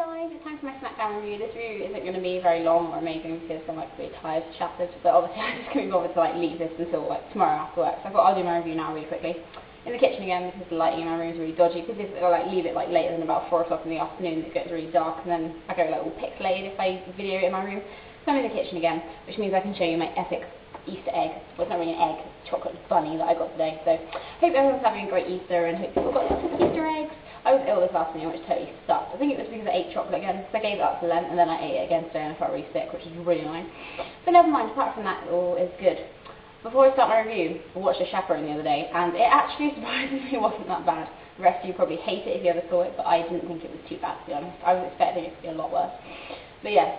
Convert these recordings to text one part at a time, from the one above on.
guys, it's time for my Smackdown review. This review isn't going to be very long or amazing because I'm like really tired, shattered, but obviously I'm just going to be bothered to like leave this until like tomorrow after work. So I thought I'll do my review now really quickly. In the kitchen again because the lighting in my room is really dodgy. Because if I like leave it like later than about 4 o'clock in the afternoon, it gets really dark and then I go like all pixelated if I video it in my room. So I'm in the kitchen again, which means I can show you my epic Easter egg. Well, it's not really an egg, it's a chocolate bunny that I got today. So hope everyone's having a great Easter and hope people got lots of Easter eggs. I was ill this afternoon, which totally sucked. I think it was because I ate chocolate again, because I gave it up to Lent, and then I ate it again today, and I felt really sick, which is really annoying. But never mind, apart from that, it all is good. Before I start my review, I watched A Chaperone the other day, and it actually surprisingly wasn't that bad. The rest of you probably hate it if you ever saw it, but I didn't think it was too bad, to be honest. I was expecting it to be a lot worse. But yeah.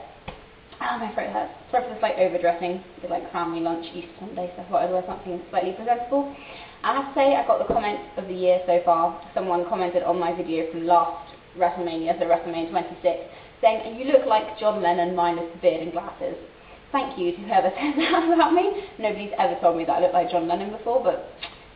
Oh, my throat hurts. Sorry for the slight overdressing. It's like family lunch Easter Sunday, so I thought I'd wear something slightly presentable. I have to say, I got the comment of the year so far. Someone commented on my video from last WrestleMania, so WrestleMania 26, saying, "You look like John Lennon minus the beard and glasses." Thank you to whoever said that about me. Nobody's ever told me that I look like John Lennon before, but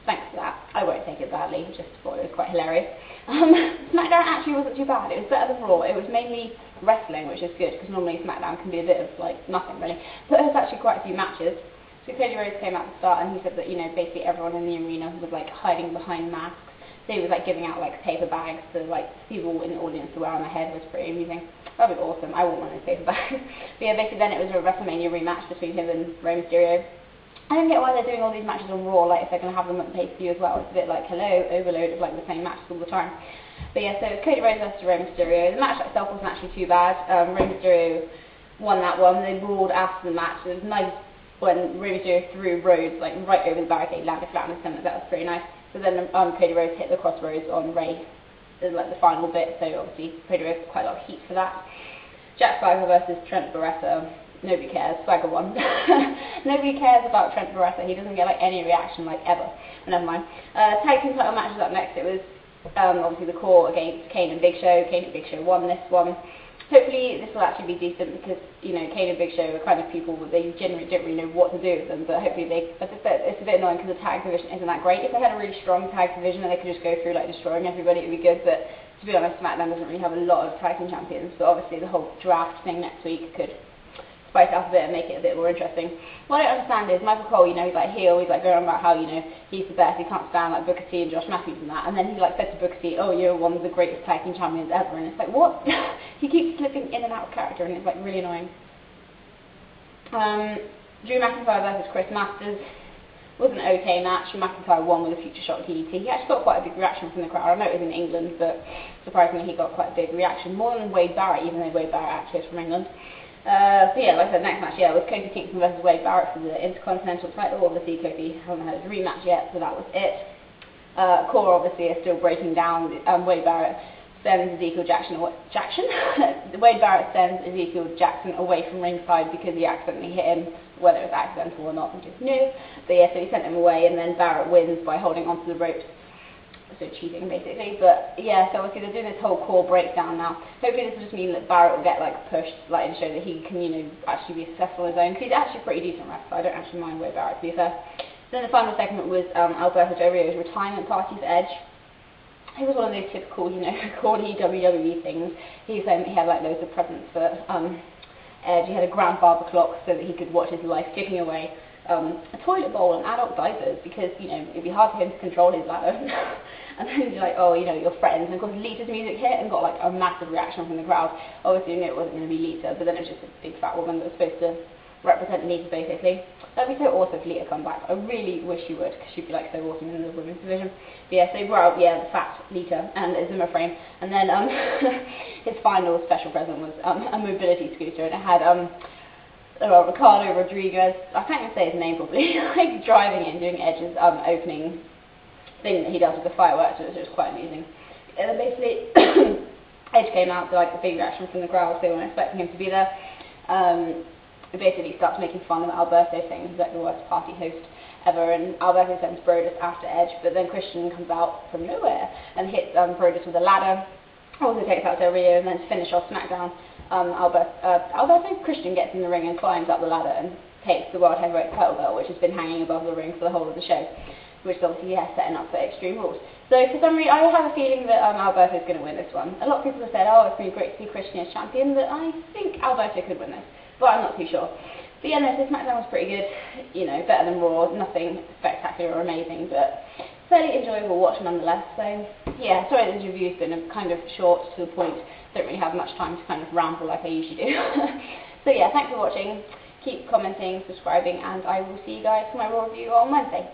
thanks for that. I won't take it badly, just thought it was quite hilarious. Smackdown actually wasn't too bad. It was better than Raw. It was mainly wrestling, which is good, because normally Smackdown can be a bit of, like, nothing really. But there was actually quite a few matches. So Cody Rhodes came out at the start, and he said that, you know, basically everyone in the arena was, like, hiding behind masks. So he was, like, giving out, like, paper bags to, like, people in the audience to wear on their head, which was pretty amusing. That would be awesome. I want one of those paper bags. But yeah, basically then it was a WrestleMania rematch between him and Rey Mysterio. I don't get why they're doing all these matches on Raw, like, if they're going to have them at the pay-per-view as well. It's a bit like, hello, overload of, like, the same matches all the time. But yeah, so it was Cody Rhodes versus Rey Mysterio. The match itself wasn't actually too bad. Rey Mysterio won that one. They brawled after the match. It was nice when Rey Mysterio threw Rhodes, like, right over the barricade, landed flat on his stomach. That was pretty nice. So then Cody Rhodes hit the crossroads on Rey, like, the final bit. So obviously Cody Rhodes got quite a lot of heat for that. Jack Swagger versus Trent Barreta. Nobody cares. Swagger won. Nobody cares about Trent Barreta. He doesn't get like any reaction, like, ever. But never mind. Tag team title matches up next. It was obviously the core against Kane and Big Show. Kane and Big Show won this one. Hopefully this will actually be decent because, you know, Kane and Big Show are kind of people that they generally don't really know what to do with them. But hopefully they, as I said, it's a bit annoying because the tag division isn't that great. If they had a really strong tag division and they could just go through like destroying everybody, it would be good. But to be honest, SmackDown doesn't really have a lot of tag team champions. But obviously the whole draft thing next week could spice it up a bit and make it a bit more interesting. What I don't understand is Michael Cole, you know, he's like heel, he's like going on about how, you know, he's the best, he can't stand like Booker T and Josh Matthews and that, and then he like said to Booker T, "Oh, you're one of the greatest tag team champions ever," and it's like, what? He keeps slipping in and out of character and it's like really annoying. Drew McIntyre versus Chris Masters was an okay match. McIntyre won with a future shot DDT. He actually got quite a big reaction from the crowd. I know it was in England, but surprisingly he got quite a big reaction, more than Wade Barrett, even though Wade Barrett actually is from England. So yeah, like I said, next match, yeah, was Kofi Kingston versus Wade Barrett for the Intercontinental title. Obviously, Kofi hasn't had his rematch yet, so that was it. Core obviously is still breaking down. Wade Barrett sends Ezekiel Jackson Wade Barrett sends Ezekiel Jackson away from ringside because he accidentally hit him. Whether it was accidental or not, we just knew. But yeah, so he sent him away, and then Barrett wins by holding onto the ropes. So cheating basically, but yeah, so obviously they're doing this whole core breakdown now. Hopefully this will just mean that Barrett will get like pushed, like, and show that he can, you know, actually be successful on his own, because he's actually a pretty decent wrestler. I don't actually mind Wade Barrett, to be fair. Then the final segment was Alberto Del Rio's retirement party for Edge. It was one of those typical, you know, corny WWE things. He was saying that he had like loads of presents for Edge. He had a grandfather clock so that he could watch his life ticking away. A toilet bowl and adult diapers, because, you know, it'd be hard for him to control his ladder. And then you're like, oh, you know, your friends. And of course Lita's music hit and got like a massive reaction from the crowd. Obviously you knew it wasn't going to be Lita, but then it was just a big fat woman that was supposed to represent Lita basically. That'd be so awesome if Lita come back. I really wish she would, because she'd be like so awesome in the women's division. But yeah, so they brought out, yeah, the fat Lita and a Zimmer frame. And then his final special present was a mobility scooter, and it had Ricardo Rodriguez, I can't even say his name properly, like driving it and doing Edge's opening thing that he does with the fireworks, which was quite amusing. And then basically Edge came out to like a big reaction from the crowd, so they weren't expecting him to be there. He basically starts making fun of Alberto, saying he's like the worst party host ever, and Alberto sends Brodus after Edge, but then Christian comes out from nowhere and hits Brodus with a ladder, also takes out Del Rio, and then to finish off SmackDown, Alberto Christian gets in the ring and climbs up the ladder and takes the World Heavyweight title belt, which has been hanging above the ring for the whole of the show. which is obviously, yeah, setting up for Extreme Rules. So for some reason, I have a feeling that Alberto is going to win this one. A lot of people have said, oh, it's going to be great to see Christian as champion, but I think Alberto could win this, but I'm not too sure. But yeah, no, so Smackdown was pretty good, you know, better than Raw, nothing spectacular or amazing, but fairly enjoyable watch nonetheless. So yeah, sorry this review's been kind of short to the point, don't really have much time to kind of ramble like I usually do. So yeah, thanks for watching, keep commenting, subscribing, and I will see you guys for my Raw review on Wednesday.